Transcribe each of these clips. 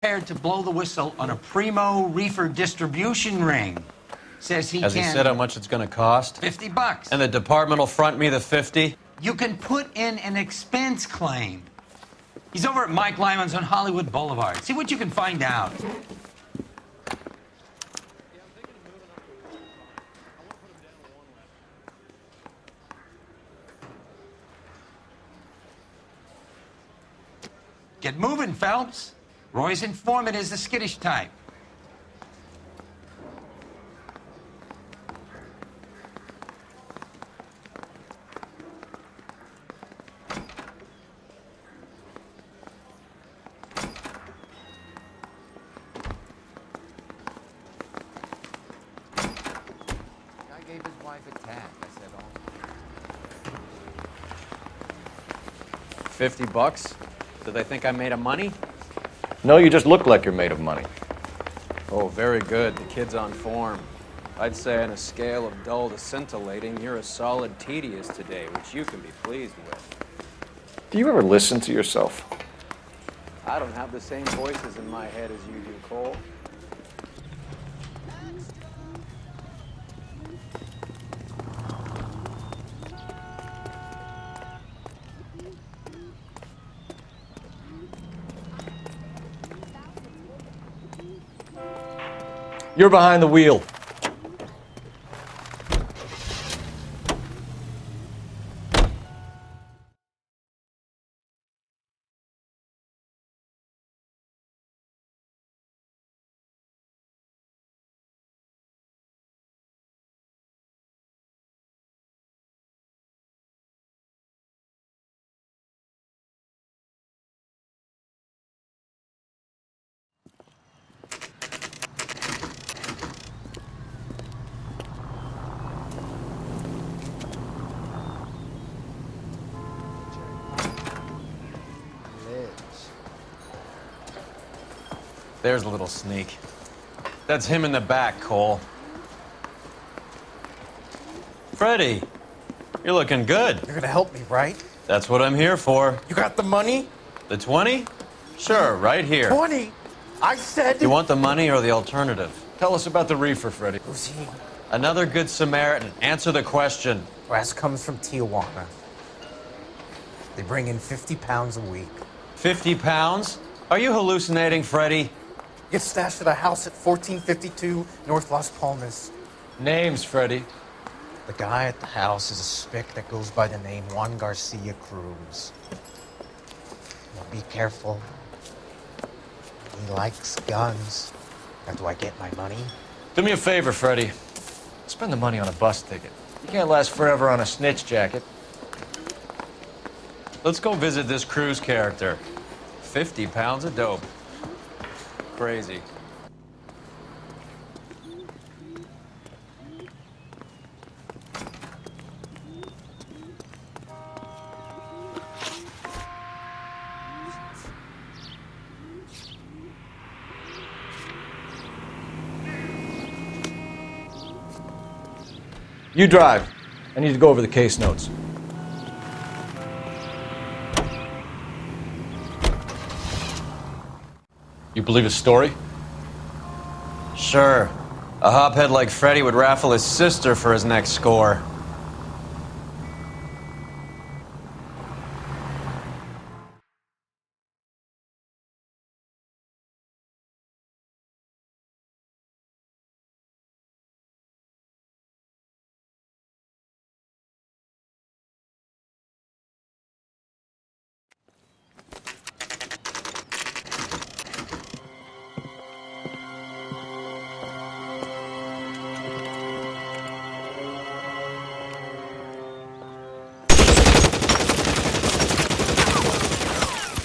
prepared to blow the whistle on a primo reefer distribution ring. Says he Has he said how much it's going to cost? $50. And the department will front me the 50? You can put in an expense claim. He's over at Mike Lyman's on Hollywood Boulevard. See what you can find out. Get moving, Phelps. Roy's informant is the skittish type. I gave his wife a tag. I said, oh. $50? Do they think I'm made of money? No, you just look like you're made of money. Oh, very good. The kid's on form. I'd say on a scale of dull to scintillating, you're a solid tedious today, which you can be pleased with. Do you ever listen to yourself? I don't have the same voices in my head as you do, Cole. You're behind the wheel. There's a little sneak. That's him in the back, Cole. Freddie, you're looking good. You're gonna help me, right? That's what I'm here for. You got the money? The 20? Sure, right here. 20? I said... You want the money or the alternative? Tell us about the reefer, Freddie. Who's he? Another good Samaritan. Answer the question. Brass comes from Tijuana. They bring in 50 pounds a week. 50 pounds? Are you hallucinating, Freddie? Gets stashed at a house at 1452 North Las Palmas. Names, Freddie. The guy at the house is a spick that goes by the name Juan Garcia Cruz. Now be careful. He likes guns. Now, do I get my money? Do me a favor, Freddie. Spend the money on a bus ticket. You can't last forever on a snitch jacket. Let's go visit this Cruz character. 50 pounds of dope. Crazy. You drive. I need to go over the case notes. You believe his story? Sure. A hophead like Freddie would raffle his sister for his next score.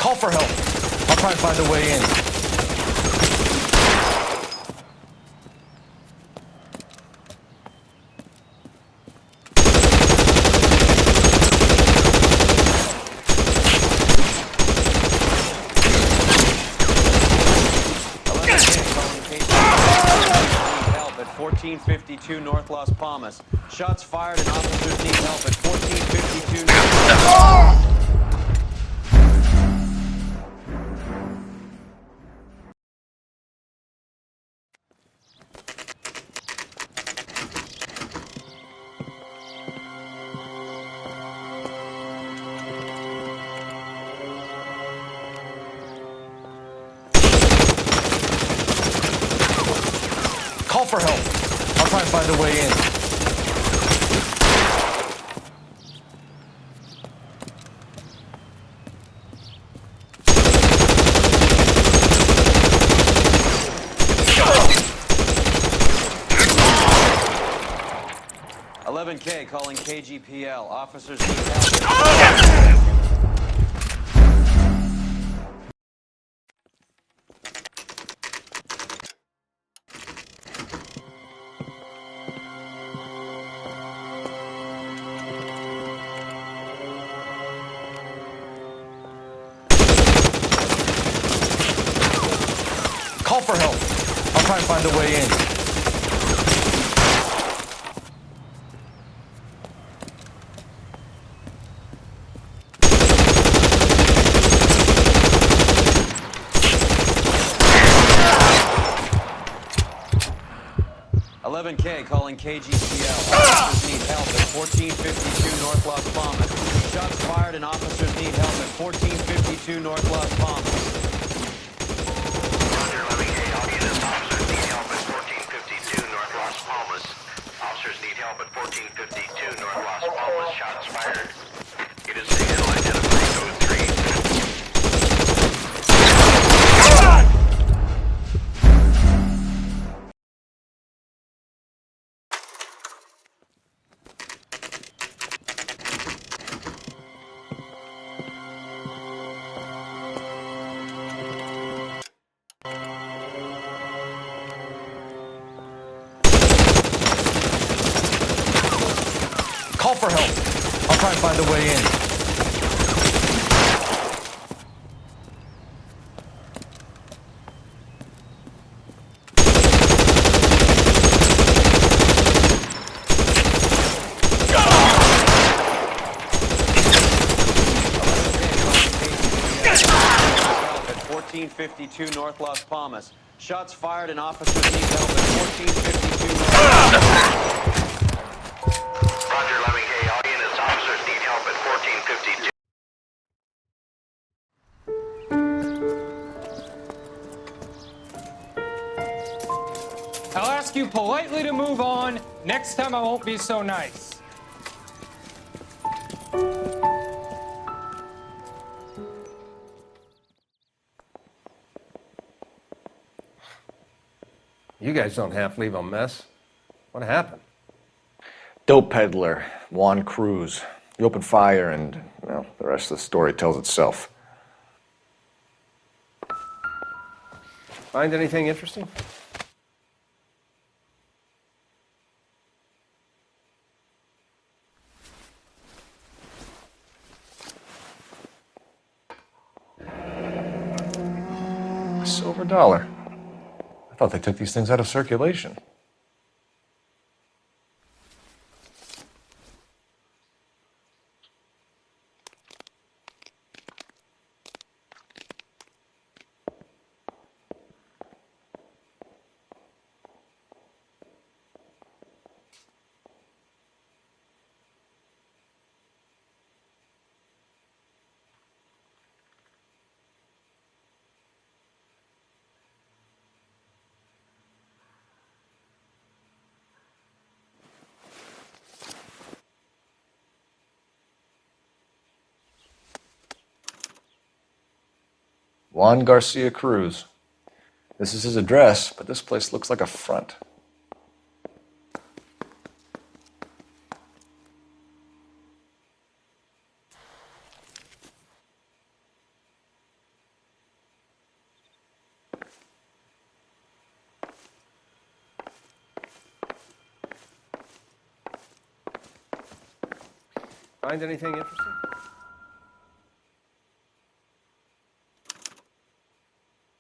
Call for help. I'll try and find a way in. Help at 1452 North Las Palmas. Shots fired and officers need help at 1452 North. for help. I'll try and find a way in. K calling KGPL. Officers need help. Call for help. I'll try and find a way in. 11K calling KGPL. Officers need help at 1452 North Las Palmas. Shots fired and officers need help at 1452 North Las Palmas. Roger, 11K. All units, officers need help at 1452 North Las Palmas. Officers need help at 1452 North Las Palmas. Shots fired. It is signal identified code 3. Call for help. I'll try and find a way in. At 1452 North Las Palmas. Shots fired and officers need help at 1452 North Las Palmas. Roger, 11K. All units, officers need help at 1452. I'll ask you politely to move on. Next time I won't be so nice. You guys don't half leave a mess. What happened? Dope peddler, Juan Cruz. He opened fire and, well, the rest of the story tells itself. Find anything interesting? A silver dollar. I thought they took these things out of circulation. Juan Garcia Cruz. This is his address, but this place looks like a front. Find anything interesting?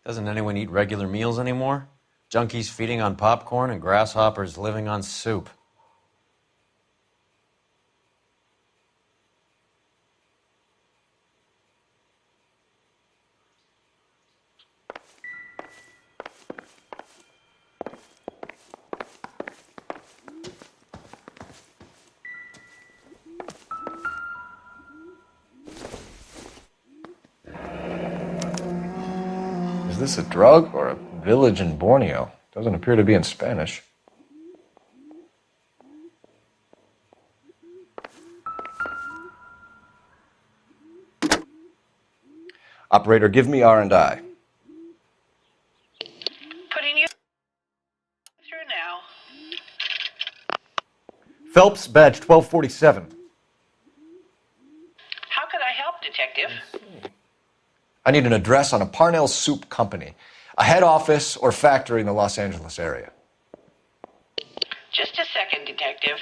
Doesn't anyone eat regular meals anymore? Junkies feeding on popcorn and grasshoppers living on soup. Is this a drug or a village in Borneo? Doesn't appear to be in Spanish. Operator, give me R&I. Putting you through now. Phelps, badge 1247. How could I help, Detective? I need an address on a Parnell Soup Company, a head office or factory in the Los Angeles area. Just a second, Detective.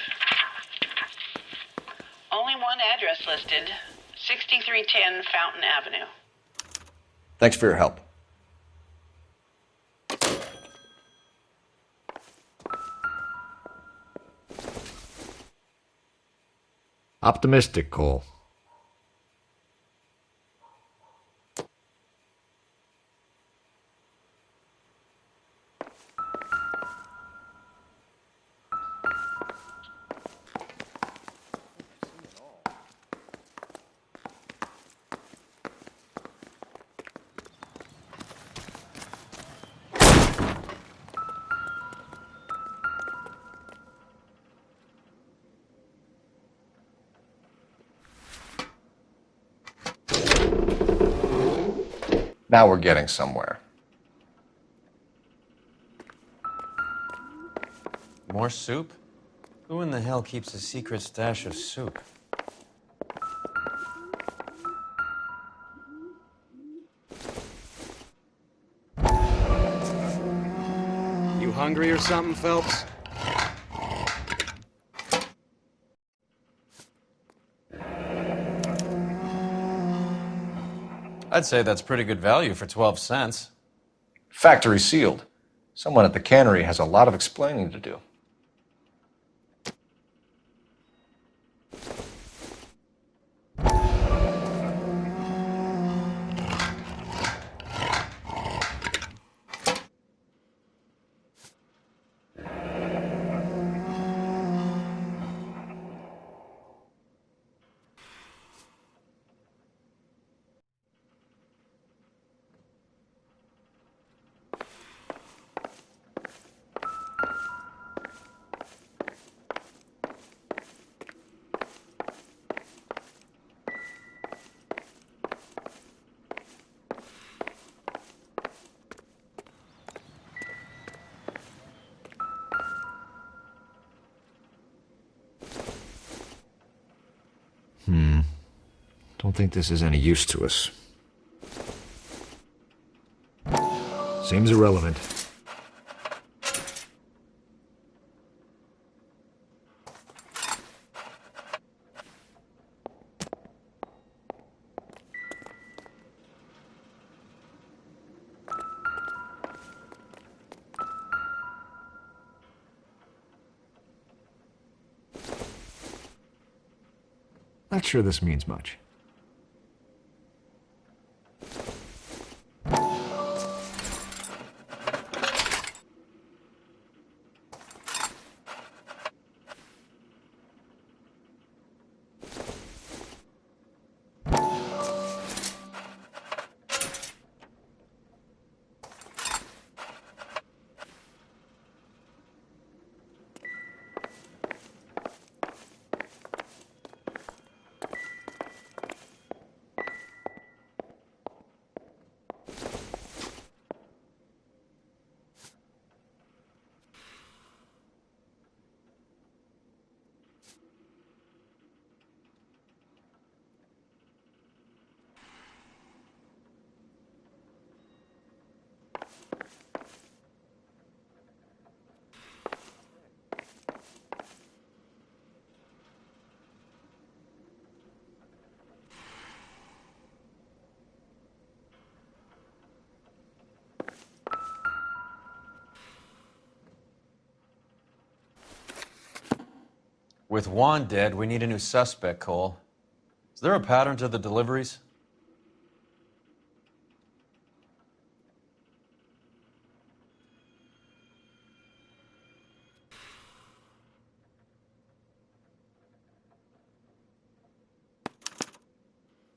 Only one address listed, 6310 Fountain Avenue. Thanks for your help. Optimistic, Cole. Now we're getting somewhere. More soup? Who in the hell keeps a secret stash of soup? You hungry or something, Phelps? I'd say that's pretty good value for 12 cents. Factory sealed. Someone at the cannery has a lot of explaining to do. Don't think this is any use to us. Seems irrelevant. Not sure this means much. With Juan dead, we need a new suspect, Cole. Is there a pattern to the deliveries?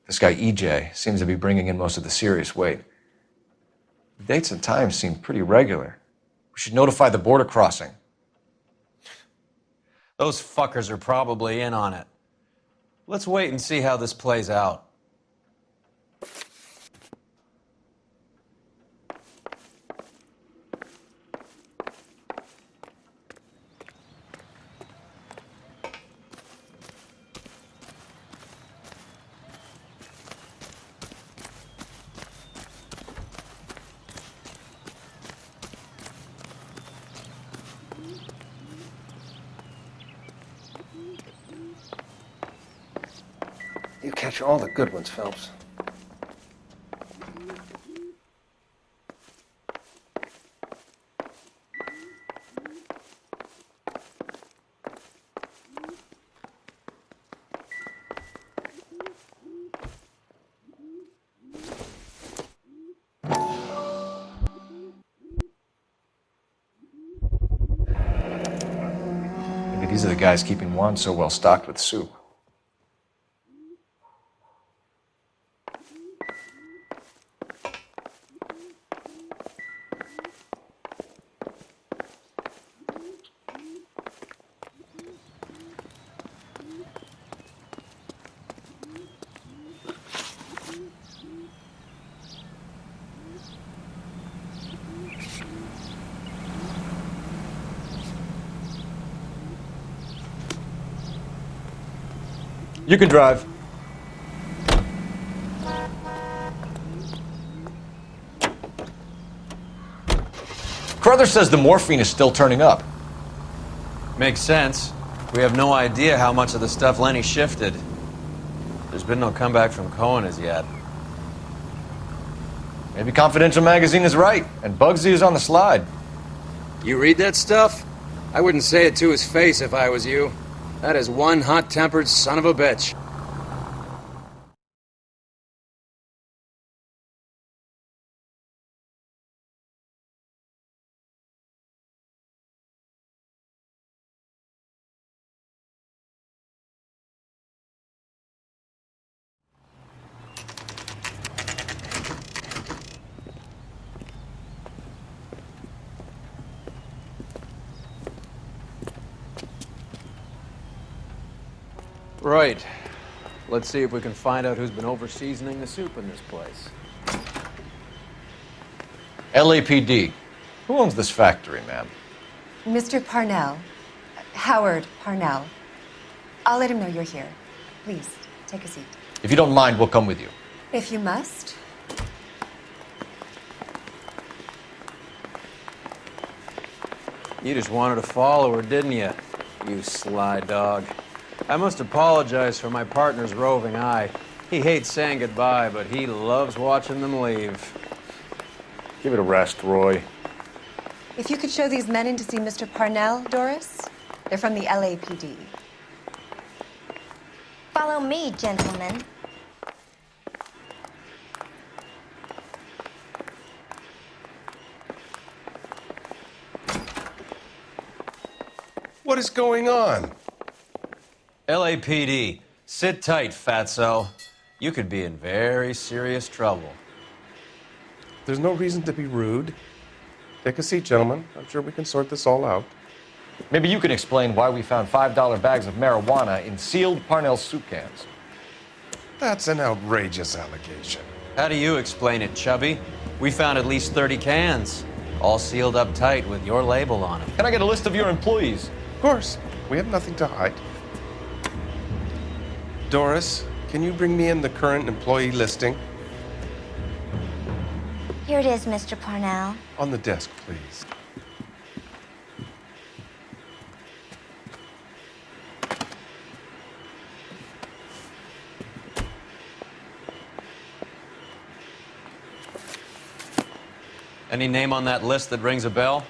This guy EJ seems to be bringing in most of the serious weight. The dates and times seem pretty regular. We should notify the border crossing. Those fuckers are probably in on it. Let's wait and see how this plays out. You catch all the good ones, Phelps. Maybe these are the guys keeping Juan so well stocked with soup. You can drive. Carruthers says the morphine is still turning up. Makes sense. We have no idea how much of the stuff Lenny shifted. There's been no comeback from Cohen as yet. Maybe Confidential Magazine is right, and Bugsy is on the slide. You read that stuff? I wouldn't say it to his face if I was you. That is one hot-tempered son of a bitch. Right. Let's see if we can find out who's been over-seasoning the soup in this place. LAPD. Who owns this factory, ma'am? Mr. Parnell. Howard Parnell. I'll let him know you're here. Please, take a seat. If you don't mind, we'll come with you. If you must. You just wanted to follow her, didn't you? You sly dog. I must apologize for my partner's roving eye. He hates saying goodbye, but he loves watching them leave. Give it a rest, Roy. If you could show these men in to see Mr. Parnell, Doris. They're from the LAPD. Follow me, gentlemen. What is going on? LAPD, sit tight, fatso. You could be in very serious trouble. There's no reason to be rude. Take a seat, gentlemen. I'm sure we can sort this all out. Maybe you can explain why we found $5 bags of marijuana in sealed Parnell soup cans. That's an outrageous allegation. How do you explain it, Chubby? We found at least 30 cans, all sealed up tight with your label on them. Can I get a list of your employees? Of course. We have nothing to hide. Doris, can you bring me in the current employee listing? Here it is, Mr. Parnell. On the desk, please. Any name on that list that rings a bell?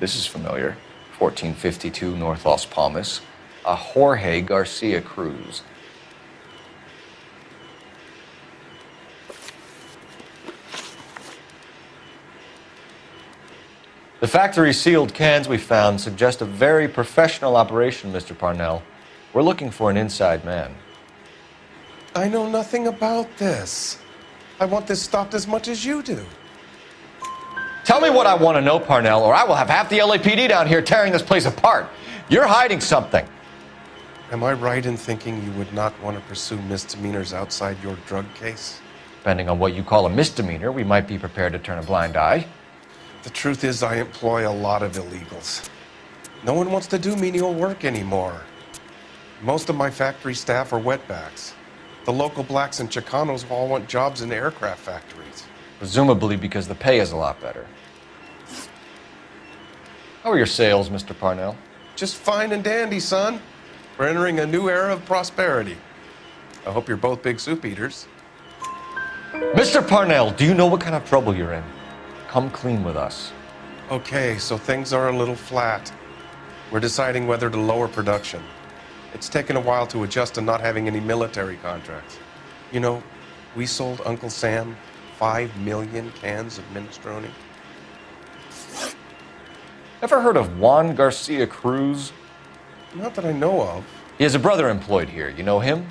This is familiar. 1452 North Las Palmas. A Jorge Garcia Cruz. The factory sealed cans we found suggest a very professional operation, Mr. Parnell. We're looking for an inside man. I know nothing about this. I want this stopped as much as you do. Tell me what I want to know, Parnell, or I will have half the LAPD down here tearing this place apart. You're hiding something. Am I right in thinking you would not want to pursue misdemeanors outside your drug case? Depending on what you call a misdemeanor, we might be prepared to turn a blind eye. The truth is, I employ a lot of illegals. No one wants to do menial work anymore. Most of my factory staff are wetbacks. The local blacks and Chicanos all want jobs in aircraft factories. Presumably because the pay is a lot better. How are your sales, Mr. Parnell? Just fine and dandy, son. We're entering a new era of prosperity. I hope you're both big soup eaters. Mr. Parnell, do you know what kind of trouble you're in? Come clean with us. Okay, so things are a little flat. We're deciding whether to lower production. It's taken a while to adjust to not having any military contracts. You know, we sold Uncle Sam 5 million cans of minestrone. Ever heard of Juan Garcia Cruz? Not that I know of. He has a brother employed here. You know him?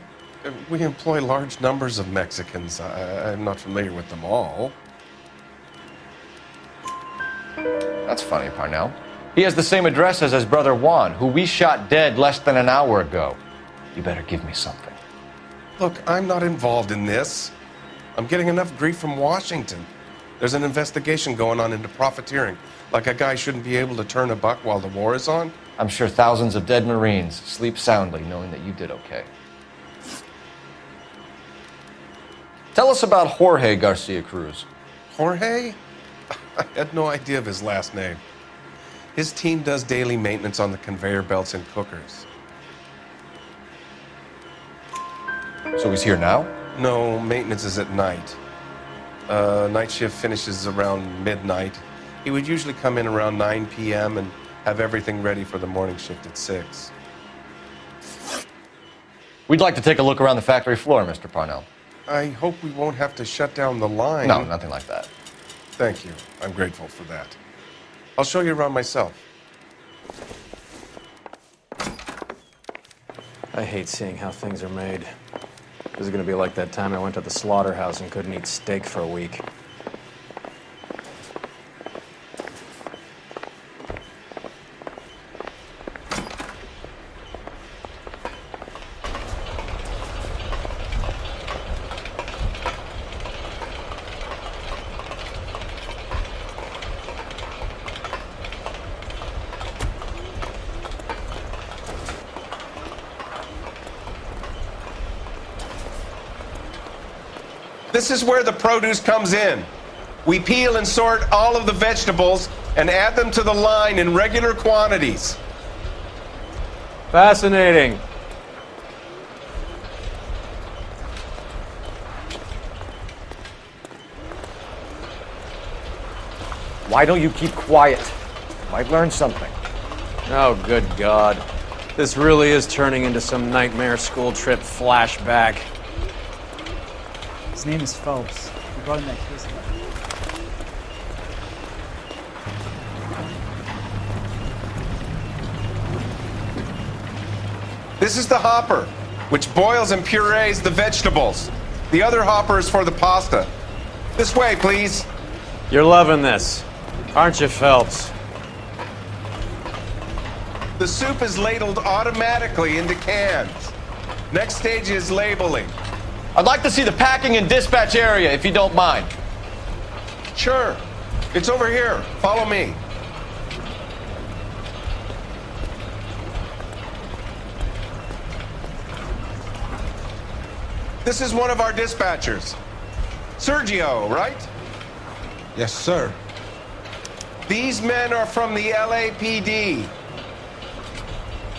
We employ large numbers of Mexicans. I'm not familiar with them all. That's funny, Parnell. He has the same address as his brother Juan, who we shot dead less than an hour ago. You better give me something. Look, I'm not involved in this. I'm getting enough grief from Washington. There's an investigation going on into profiteering. Like a guy shouldn't be able to turn a buck while the war is on. I'm sure thousands of dead Marines sleep soundly knowing that you did okay. Tell us about Jorge Garcia Cruz. Jorge? I had no idea of his last name. His team does daily maintenance on the conveyor belts and cookers. So he's here now? No, maintenance is at night. Night shift finishes around midnight. He would usually come in around 9 p.m. and have everything ready for the morning shift at 6. We'd like to take a look around the factory floor, Mr. Parnell. I hope we won't have to shut down the line. No, nothing like that. Thank you. I'm grateful for that. I'll show you around myself. I hate seeing how things are made. This is gonna be like that time I went to the slaughterhouse and couldn't eat steak for a week. This is where the produce comes in. We peel and sort all of the vegetables and add them to the line in regular quantities. Fascinating. Why don't you keep quiet? Might learn something. Oh, good God. This really is turning into some nightmare school trip flashback. His name is Phelps. We brought him that case. This is the hopper, which boils and purees the vegetables. The other hopper is for the pasta. This way, please. You're loving this, aren't you, Phelps? The soup is ladled automatically into cans. Next stage is labeling. I'd like to see the packing and dispatch area, if you don't mind. Sure. It's over here. Follow me. This is one of our dispatchers. Sergio, right? Yes, sir. These men are from the LAPD.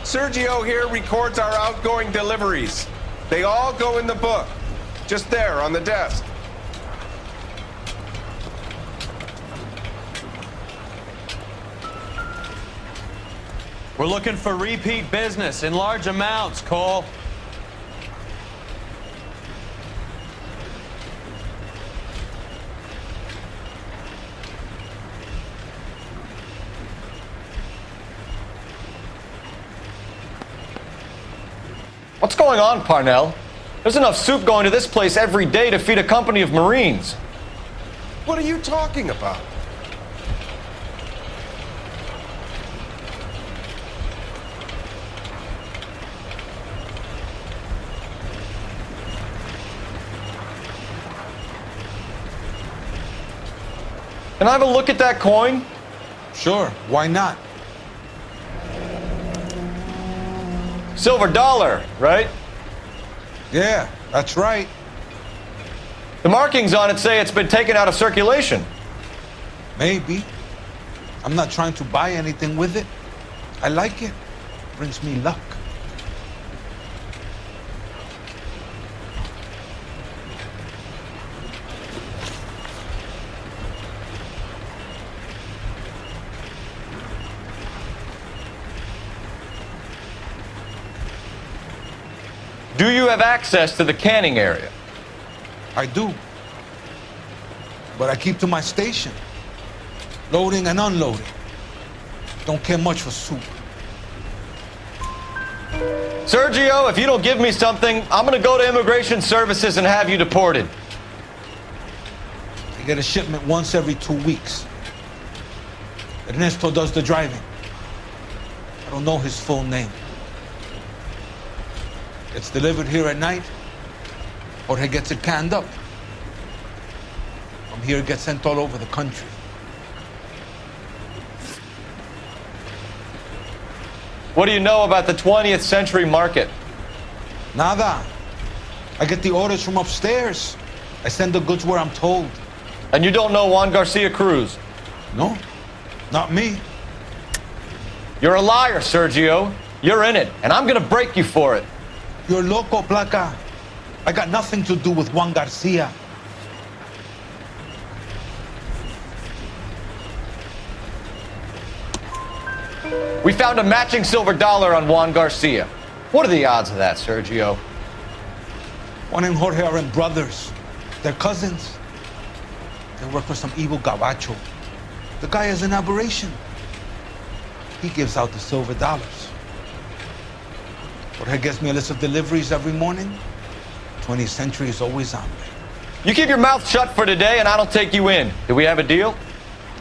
Sergio here records our outgoing deliveries. They all go in the book. Just there on the desk. We're looking for repeat business in large amounts, Cole. What's going on, Parnell? There's enough soup going to this place every day to feed a company of Marines. What are you talking about? Can I have a look at that coin? Sure, why not? Silver dollar, right? Yeah, That's right. The markings on it say it's been taken out of circulation. Maybe. I'm not trying to buy anything with it. I like it. Brings me luck. Do you have access to the canning area? I do. But I keep to my station. Loading and unloading. Don't care much for soup. Sergio, if you don't give me something, I'm gonna go to Immigration Services and have you deported. I get a shipment once every 2 weeks. Ernesto does the driving. I don't know his full name. It's delivered here at night, or he gets it canned up. From here, it gets sent all over the country. What do you know about the 20th century market? Nada. I get the orders from upstairs. I send the goods where I'm told. And you don't know Juan Garcia Cruz? No, not me. You're a liar, Sergio. You're in it, and I'm gonna break you for it. You're loco, Placa. I got nothing to do with Juan Garcia. We found a matching silver dollar on Juan Garcia. What are the odds of that, Sergio? Juan and Jorge aren't brothers. They're cousins. They work for some evil gabacho. The guy is an aberration. He gives out the silver dollars. Jorge gets me a list of deliveries every morning. 20th century is always on me. You keep your mouth shut for today, and I don't take you in. Do we have a deal?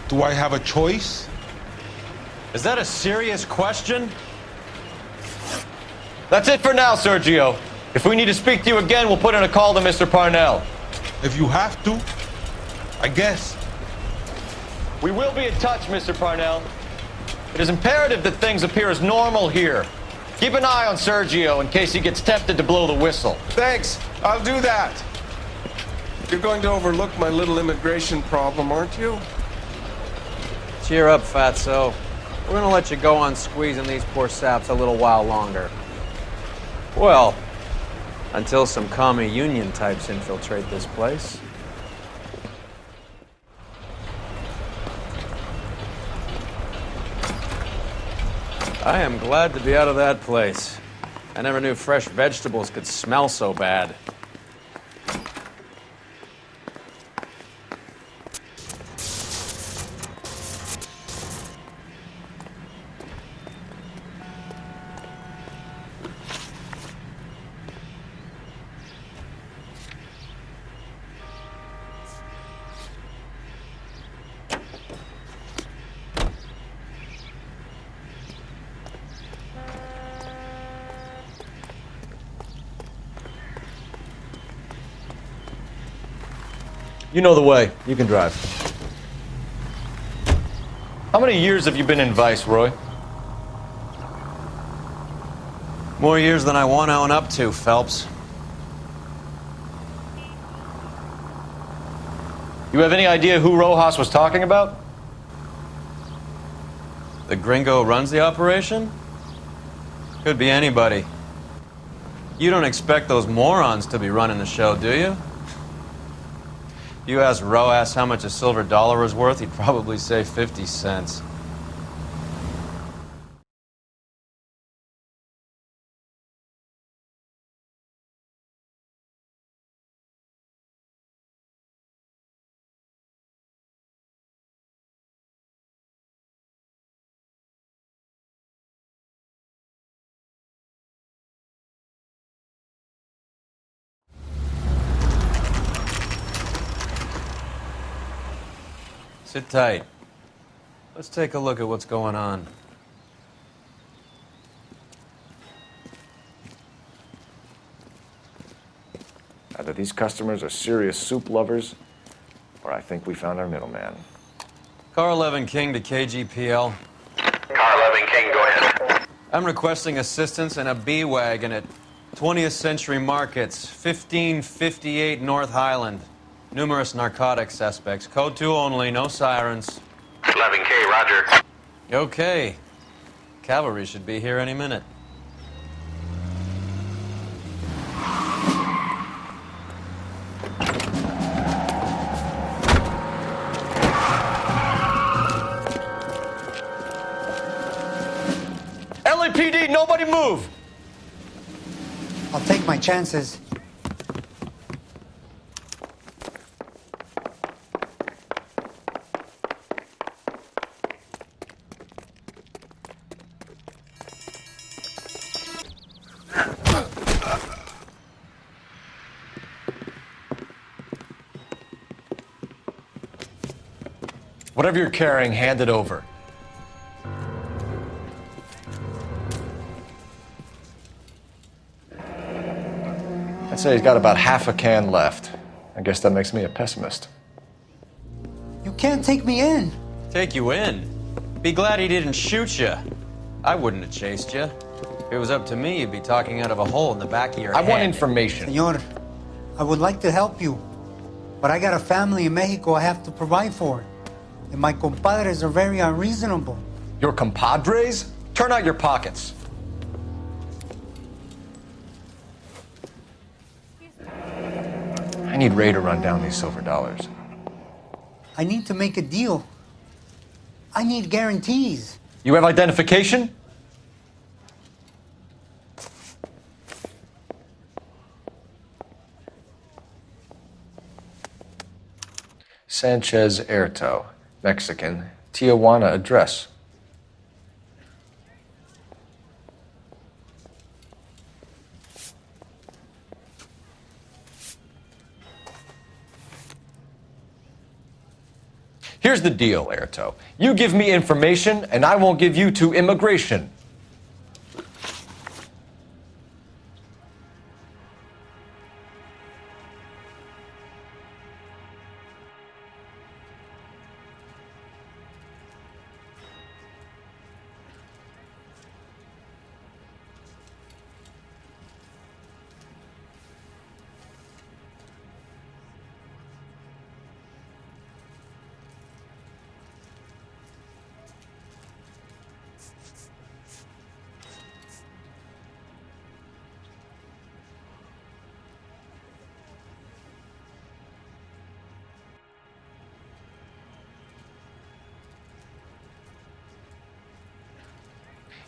Do I have a choice? Is that a serious question? That's it for now, Sergio. If we need to speak to you again, we'll put in a call to Mr. Parnell. If you have to, I guess. We will be in touch, Mr. Parnell. It is imperative that things appear as normal here. Keep an eye on Sergio in case he gets tempted to blow the whistle. Thanks. I'll do that. You're going to overlook my little immigration problem, aren't you? Cheer up, fatso. We're gonna let you go on squeezing these poor saps a little while longer. Well, until some commie union types infiltrate this place. I am glad to be out of that place. I never knew fresh vegetables could smell so bad. You know the way. You can drive. How many years have you been in Vice, Roy? More years than I want to own up to, Phelps. You have any idea who Rojas was talking about? The gringo runs the operation? Could be anybody. You don't expect those morons to be running the show, do you? You asked Rojas how much a silver dollar was worth, he'd probably say 50 cents. Sit tight. Let's take a look at what's going on. Either these customers are serious soup lovers, or I think we found our middleman. Car 11 King to KGPL. Car 11 King, go ahead. I'm requesting assistance in a B-Wagon at 20th Century Markets, 1558 North Highland. Numerous narcotic suspects. Code 2 only, no sirens. 11K, roger. Okay. Cavalry should be here any minute. LAPD, nobody move! I'll take my chances. Whatever you're carrying, hand it over. I'd say he's got about half a can left. I guess that makes me a pessimist. You can't take me in. Take you in? Be glad he didn't shoot you. I wouldn't have chased you. If it was up to me, you'd be talking out of a hole in the back of your head. I want information. Senor, I would like to help you, but I got a family in Mexico I have to provide for. And my compadres are very unreasonable. Your compadres? Turn out your pockets. I need Ray to run down these silver dollars. I need to make a deal. I need guarantees. You have identification? Sanchez Erto, Mexican, Tijuana address. Here's the deal, Erto. You give me information, and I won't give you to immigration.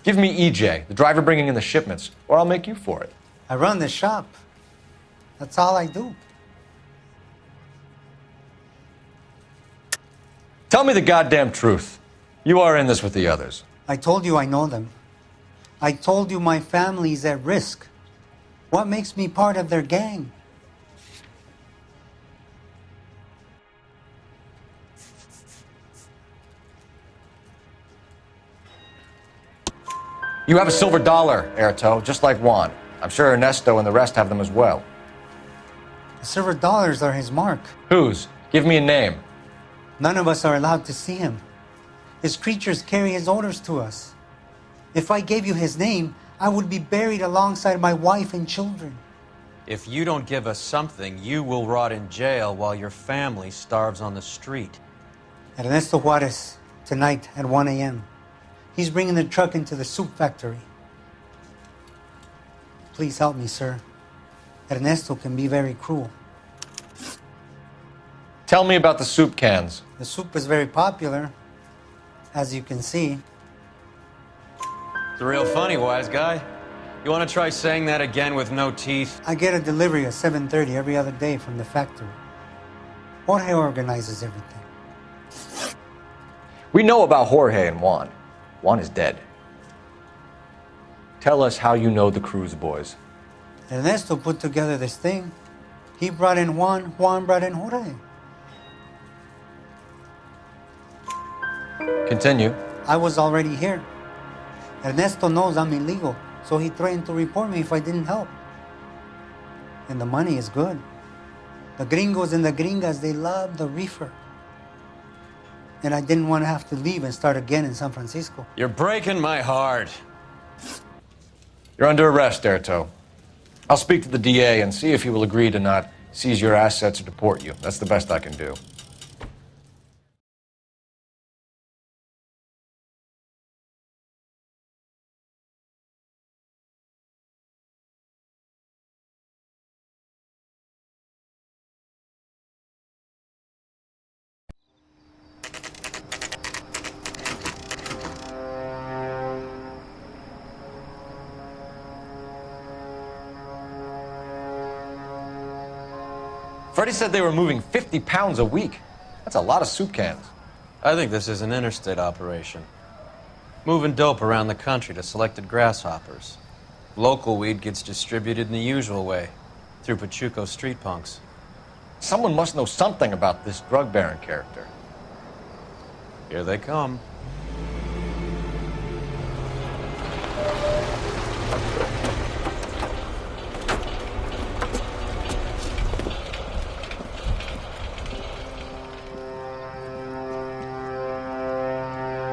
Give me EJ, the driver bringing in the shipments, or I'll make you for it. I run the shop. That's all I do. Tell me the goddamn truth. You are in this with the others. I told you I know them. I told you my family's at risk. What makes me part of their gang? You have a silver dollar, Erto, just like Juan. I'm sure Ernesto and the rest have them as well. The silver dollars are his mark. Whose? Give me a name. None of us are allowed to see him. His creatures carry his orders to us. If I gave you his name, I would be buried alongside my wife and children. If you don't give us something, you will rot in jail while your family starves on the street. Ernesto Juarez, tonight at 1 a.m. He's bringing the truck into the soup factory. Please help me, sir. Ernesto can be very cruel. Tell me about the soup cans. The soup is very popular, as you can see. It's real funny, wise guy. You want to try saying that again with no teeth? I get a delivery at 7:30 every other day from the factory. Jorge organizes everything. We know about Jorge and Juan. Juan is dead. Tell us how you know the Cruz boys. Ernesto put together this thing. He brought in Juan, Juan brought in Jorge. Continue. I was already here. Ernesto knows I'm illegal, so he threatened to report me if I didn't help. And the money is good. The gringos and the gringas, they love the reefer. And I didn't want to have to leave and start again in San Francisco. You're breaking my heart. You're under arrest, Erto. I'll speak to the DA and see if he will agree to not seize your assets or deport you. That's the best I can do. Freddie said they were moving 50 pounds a week. That's a lot of soup cans. I think this is an interstate operation. Moving dope around the country to selected grasshoppers. Local weed gets distributed in the usual way, through Pachuco street punks. Someone must know something about this drug baron character. Here they come.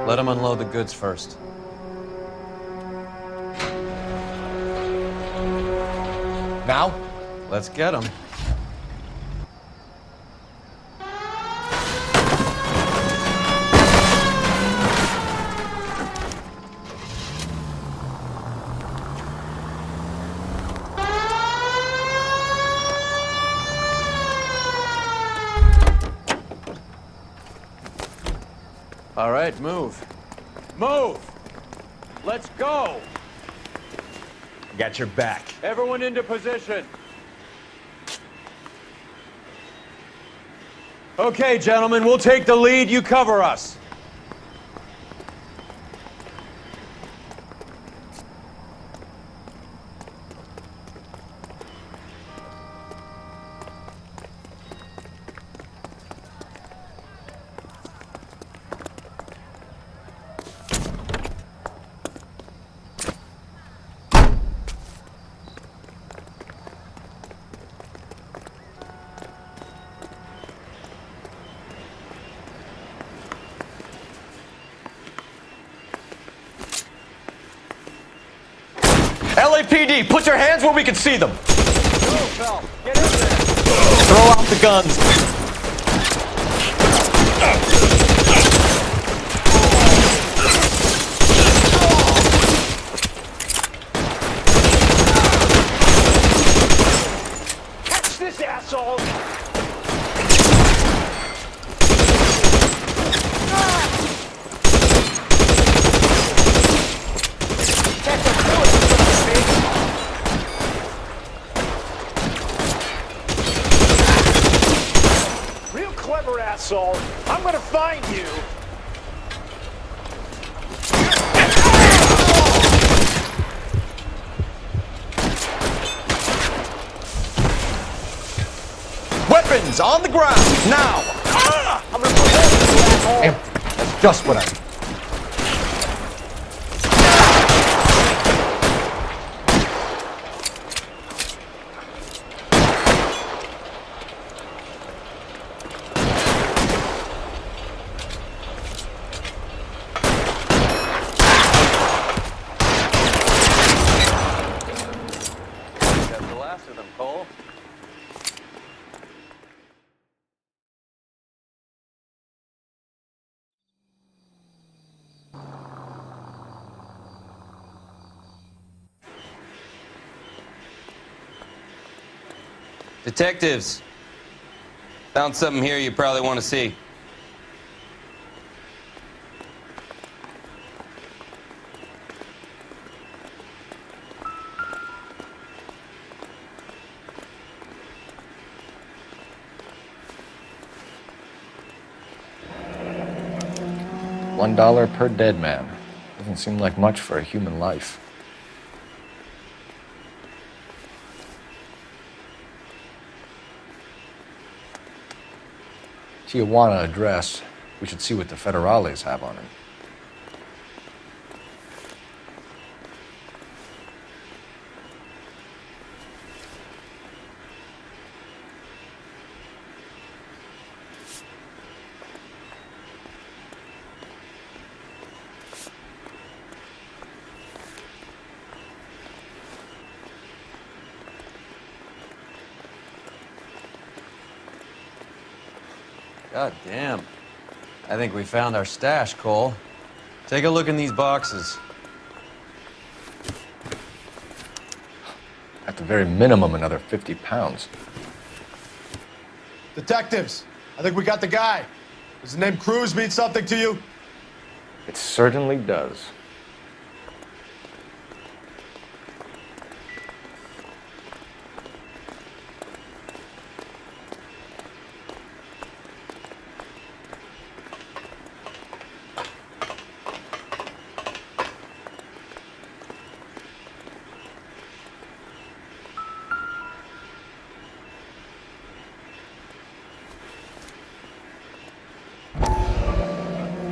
Let them unload the goods first. Now? Let's get them. All right, move. Move! Let's go! Got your back. Everyone into position. Okay, gentlemen, we'll take the lead. You cover us. LAPD, put your hands where we can see them. Go, get in there. Throw out the guns. Catch this asshole! Real clever asshole. I'm gonna find you. Weapons on the ground, now! I'm gonna put that in you, asshole. Empty. That's just what I need. That's the last of them, Cole. Detectives, found something here you probably want to see. $1 per dead man. Doesn't seem like much for a human life. Tijuana address. We should see what the federales have on him. God damn. I think we found our stash, Cole. Take a look in these boxes. At the very minimum, another 50 pounds. Detectives, I think we got the guy. Does the name Cruz mean something to you? It certainly does.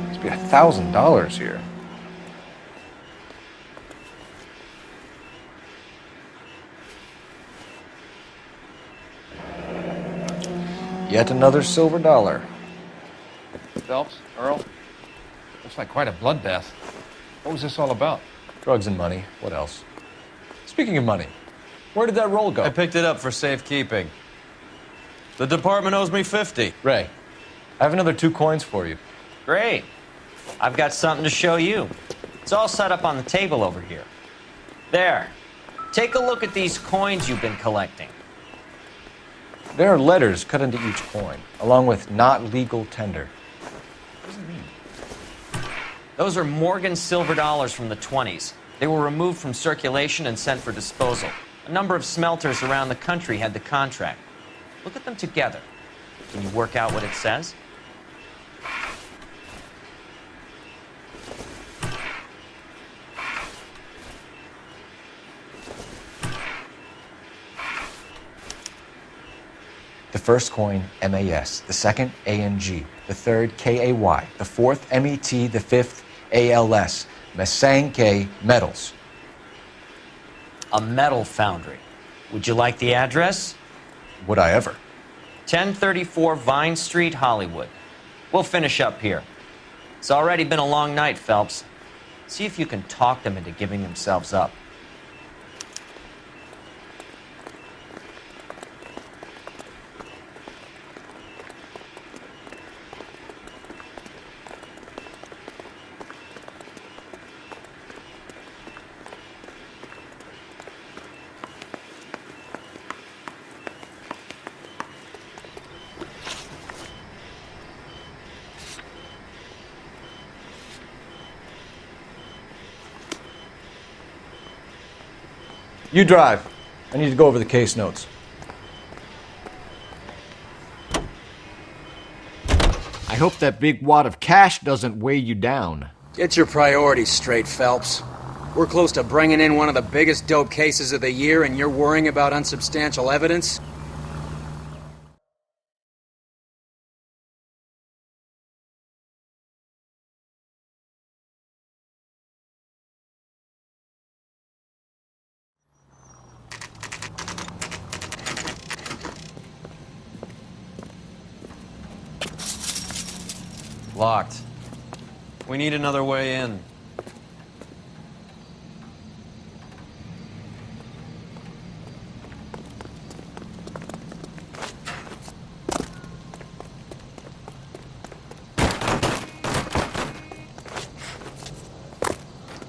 Must be $1,000 here. Yet another silver dollar. Phelps, Earl, looks like quite a bloodbath. What was this all about? Drugs and money. What else? Speaking of money, where did that roll go? I picked it up for safekeeping. The department owes me 50. Ray, I have another 2 coins for you. Great. I've got something to show you. It's all set up on the table over here. There. Take a look at these coins you've been collecting. There are letters cut into each coin, along with not legal tender. What does it mean? Those are Morgan silver dollars from the 20s. They were removed from circulation and sent for disposal. A number of smelters around the country had the contract. Look at them together. Can you work out what it says? The first coin, MAS. The second, ANG. The third, KAY. The fourth, MET. The fifth, ALS. Masanke Metals. A metal foundry. Would you like the address? Would I ever? 1034 Vine Street, Hollywood. We'll finish up here. It's already been a long night, Phelps. See if you can talk them into giving themselves up. You drive. I need to go over the case notes. I hope that big wad of cash doesn't weigh you down. Get your priorities straight, Phelps. We're close to bringing in one of the biggest dope cases of the year, and you're worrying about unsubstantial evidence? Locked. We need another way in.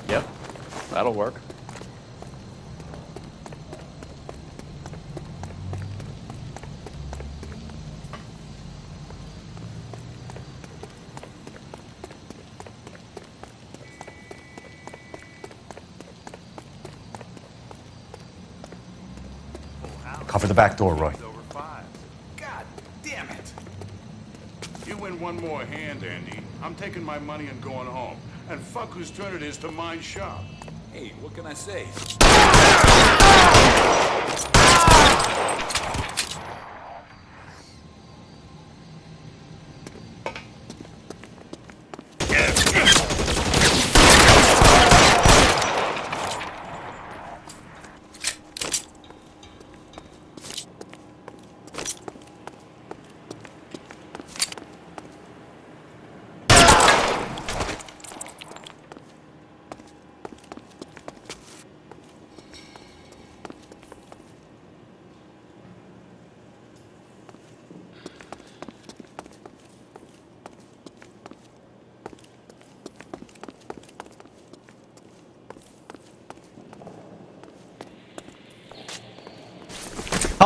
Yep, that'll work. Cover the back door, Roy. God damn it! You win one more hand, Andy. I'm taking my money and going home. And fuck whose turn it is to mind shop. Hey, what can I say?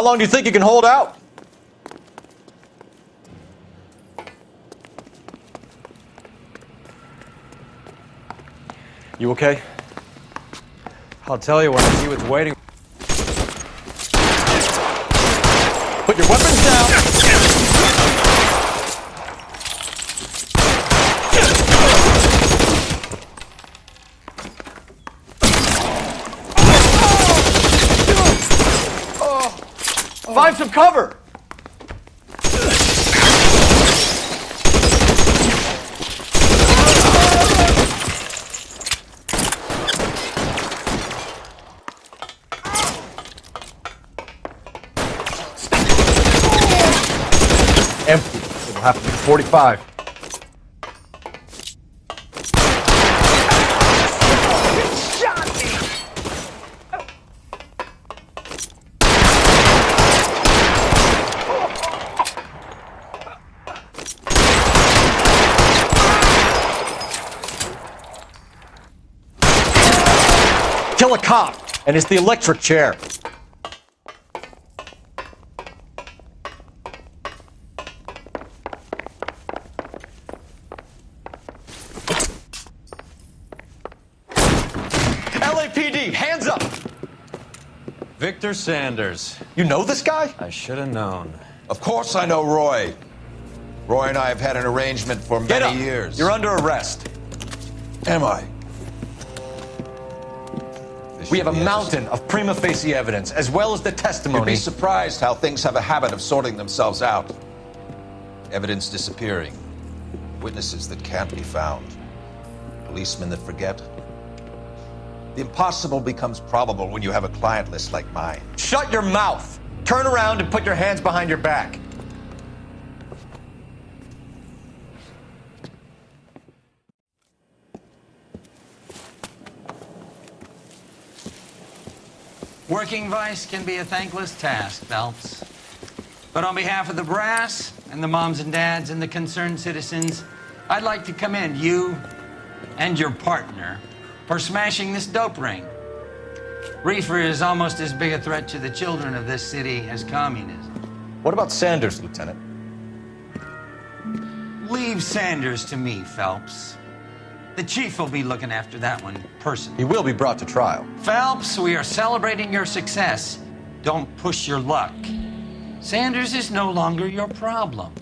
How long do you think you can hold out? You okay? I'll tell you when I see what's waiting. Put your weapons down. Find some cover. Empty. It'll have to be 45. Kill a cop, and it's the electric chair. LAPD, hands up! Victor Sanders. You know this guy? I should have known. Of course I know Roy. Roy and I have had an arrangement for Get many up. years. You're under arrest. Am I? We have a mountain of prima facie evidence, as well as the You'd testimony. be surprised how things have a habit of sorting themselves out. Evidence disappearing. Witnesses that can't be found. Policemen that forget. The impossible becomes probable when you have a client list like mine. Shut your mouth. Turn around and put your hands behind your back. Working vice can be a thankless task, Phelps. But on behalf of the brass and the moms and dads and the concerned citizens, I'd like to commend you and your partner for smashing this dope ring. Reefer is almost as big a threat to the children of this city as communism. What about Sanders, Lieutenant? Leave Sanders to me, Phelps. The chief will be looking after that one personally. He will be brought to trial. Phelps, we are celebrating your success. Don't push your luck. Sanders is no longer your problem.